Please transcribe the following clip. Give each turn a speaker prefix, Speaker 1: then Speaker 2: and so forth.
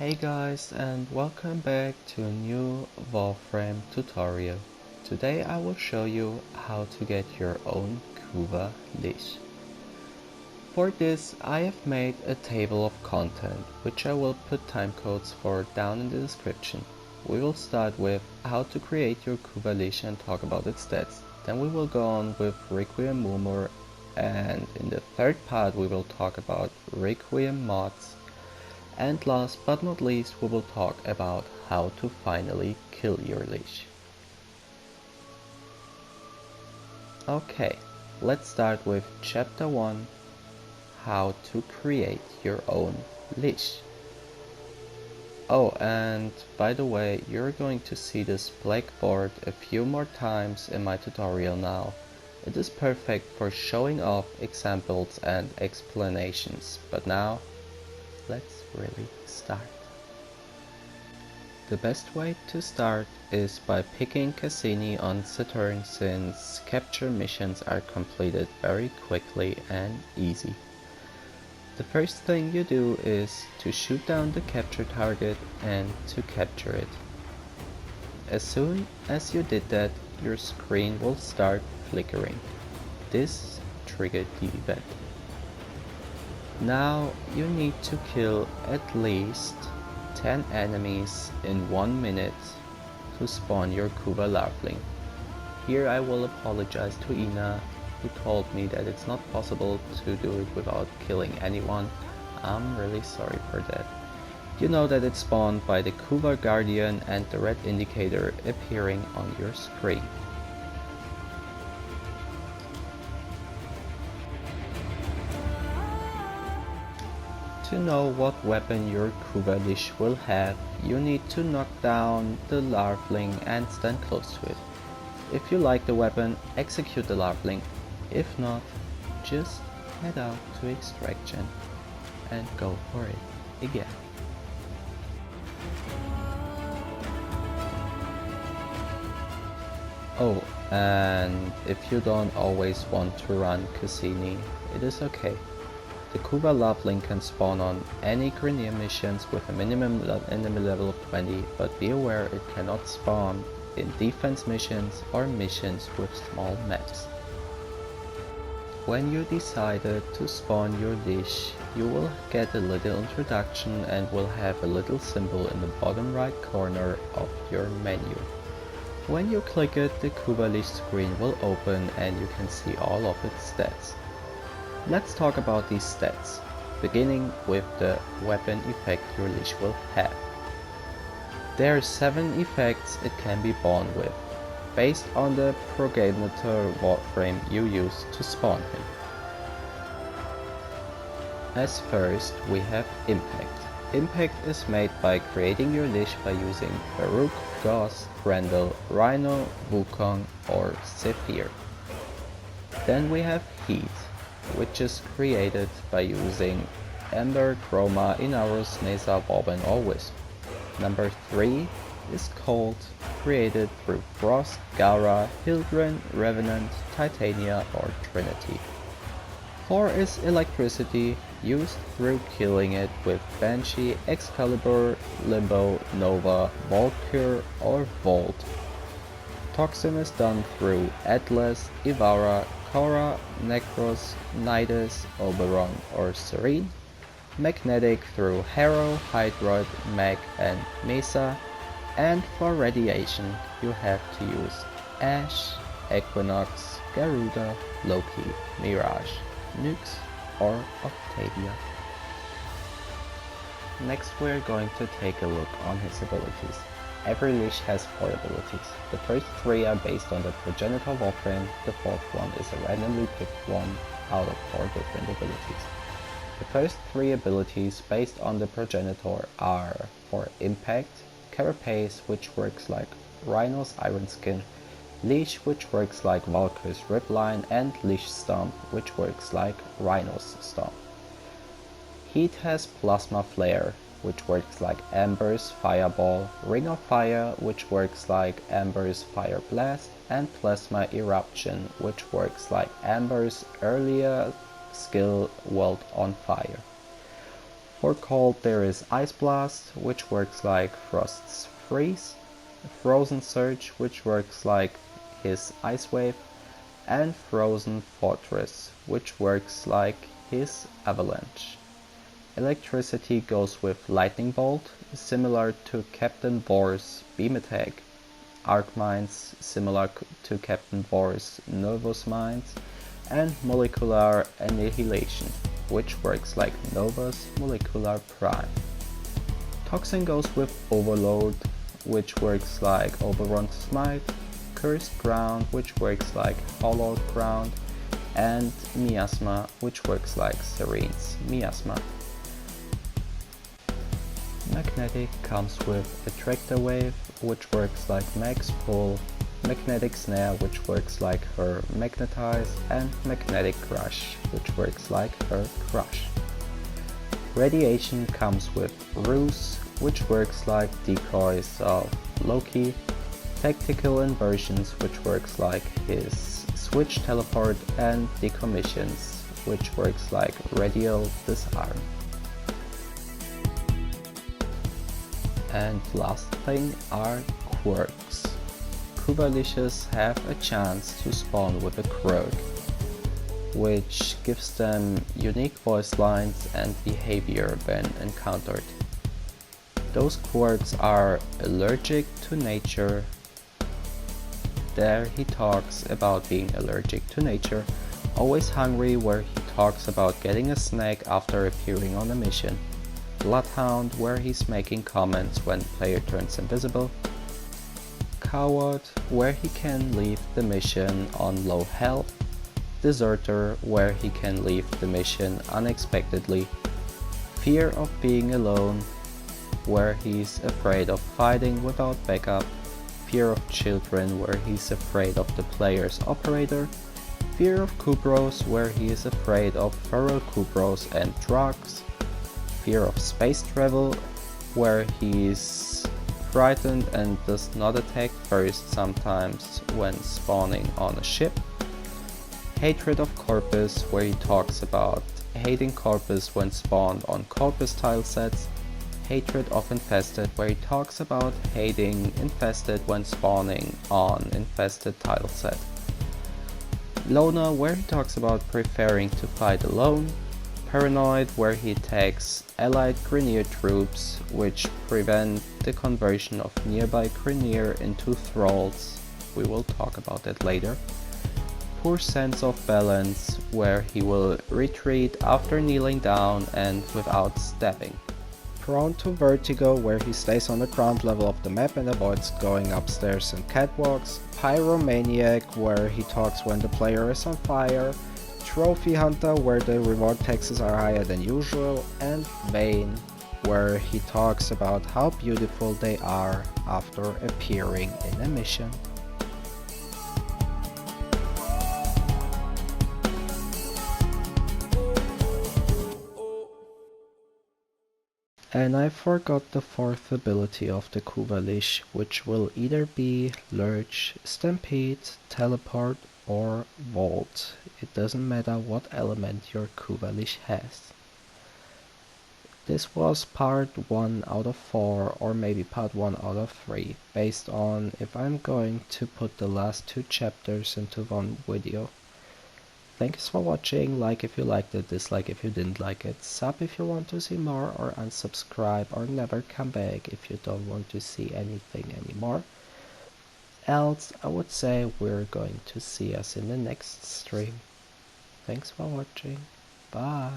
Speaker 1: Hey guys, and welcome back to a new Warframe tutorial. Today I will show you how to get your own Kuva Lich. For this I have made a table of content, which I will put timecodes for down in the description. We will start with how to create your Kuva Lich and talk about its stats. Then we will go on with Requiem Murmur, and in the third part we will talk about Requiem mods. And last but not least, we will talk about how to finally kill your Lich. Okay, let's start with Chapter 1, how to create your own Lich. Oh, and by the way, you're going to see this blackboard a few more times in my tutorial now. It is perfect for showing off examples and explanations, but now let's really start. The best way to start is by picking Cassini on Saturn, since capture missions are completed very quickly and easy. The first thing you do is to shoot down the capture target and to capture it. As soon as you did that, your screen will start flickering. This triggered the event. Now you need to kill at least 10 enemies in 1 minute to spawn your Kuva Larfling. Here I will apologize to Ina, who told me that it's not possible to do it without killing anyone. I'm really sorry for that. You know that it's spawned by the Kuva Guardian and the red indicator appearing on your screen. To know what weapon your Kuva Lich will have, you need to knock down the Larfling and stand close to it. If you like the weapon, execute the Larfling. If not, just head out to extraction and go for it again. Oh, and if you don't always want to run Cassini, it is okay. The Kuva Larfling can spawn on any Grineer missions with a minimum enemy level of 20, but be aware it cannot spawn in defense missions or missions with small maps. When you decided to spawn your Lich, you will get a little introduction and will have a little symbol in the bottom right corner of your menu. When you click it, the Kuva Lich screen will open and you can see all of its stats. Let's talk about these stats, beginning with the weapon effect your Lich will have. There are 7 effects it can be born with, based on the progenitor Warframe you use to spawn him. As first, we have Impact. Impact is made by creating your Lich by using Baruch, Gauss, Grendel, Rhino, Wukong or Zephyr. Then we have Heat, which is created by using Ember, Chroma, Inaros, Neza, Bobbin or Wisp. Number 3 is Cold, created through Frost, Gara, Hildren, Revenant, Titania or Trinity. 4 is Electricity, used through killing it with Banshee, Excalibur, Limbo, Nova, Valkyr or Volt. Toxin is done through Atlas, Ivara, Korra, Necros, Nidus, Oberon or Serene. Magnetic through Harrow, Hydroid, Mag and Mesa. And for radiation you have to use Ash, Equinox, Garuda, Loki, Mirage, Nyx or Octavia. Next we're going to take a look on his abilities. Every Lich has 4 abilities. The first 3 are based on the progenitor Warframe, the 4th one is a randomly picked one out of 4 different abilities. The first 3 abilities based on the progenitor are for Impact, Carapace, which works like Rhino's Iron Skin, Leash, which works like Valkyr's Ripline, and Lich Stomp, which works like Rhino's Stomp. Heat has Plasma Flare, which works like Amber's Fireball, Ring of Fire, which works like Amber's Fire Blast, and Plasma Eruption, which works like Amber's earlier skill World on Fire. For cold there is Ice Blast, which works like Frost's Freeze, Frozen Surge, which works like his Ice Wave, and Frozen Fortress, which works like his Avalanche. Electricity goes with Lightning Bolt, similar to Captain Vor's Beam Attack. Arc Mines, similar to Captain Vor's Nervous Mines, and Molecular Annihilation, which works like Nova's Molecular Prime. Toxin goes with Overload, which works like Overrun Smite, Cursed Ground, which works like Hollowed Ground, and Miasma, which works like Serene's Miasma. Magnetic comes with Attractor Wave, which works like Mag's Pull, Magnetic Snare, which works like her Magnetize, and Magnetic Crush, which works like her Crush. Radiation comes with Ruse, which works like decoys of Loki, Tactical Inversions, which works like his Switch Teleport, and Decommissions, which works like Radial Disarm. And last thing are quirks. Kuva Liches have a chance to spawn with a quirk, which gives them unique voice lines and behavior when encountered. Those quirks are Allergic to Nature. There he talks about being allergic to nature. Always Hungry, where he talks about getting a snack after appearing on a mission. Bloodhound, where he's making comments when player turns invisible. Coward, where he can leave the mission on low health. Deserter, where he can leave the mission unexpectedly. Fear of being alone, where he's afraid of fighting without backup. Fear of children, where he's afraid of the player's operator. Fear of Kubros, where he is afraid of feral Kubros and drugs. Fear of space travel, where he is frightened and does not attack first sometimes when spawning on a ship. Hatred of Corpus, where he talks about hating Corpus when spawned on Corpus tile sets. Hatred of Infested, where he talks about hating Infested when spawning on Infested tile set. Loner, where he talks about preferring to fight alone. Paranoid, where he attacks allied Grineer troops, which prevent the conversion of nearby Grineer into thralls. We will talk about that later. Poor Sense of Balance, where he will retreat after kneeling down and without stabbing. Prone to Vertigo, where he stays on the ground level of the map and avoids going upstairs and catwalks. Pyromaniac, where he talks when the player is on fire. Trophy Hunter, where the reward taxes are higher than usual. And Vain, where he talks about how beautiful they are after appearing in a mission. And I forgot the fourth ability of the Kuva Lich, which will either be Lurch, Stampede, Teleport, or Vault. It doesn't matter what element your Kuva Lich has. This was part 1 out of 4, or maybe part 1 out of 3, based on if I'm going to put the last 2 chapters into one video. Thanks for watching, like if you liked it, dislike if you didn't like it, sub if you want to see more, or unsubscribe or never come back if you don't want to see anything anymore. Else, I would say we're going to see us in the next stream. Thanks for watching. Bye.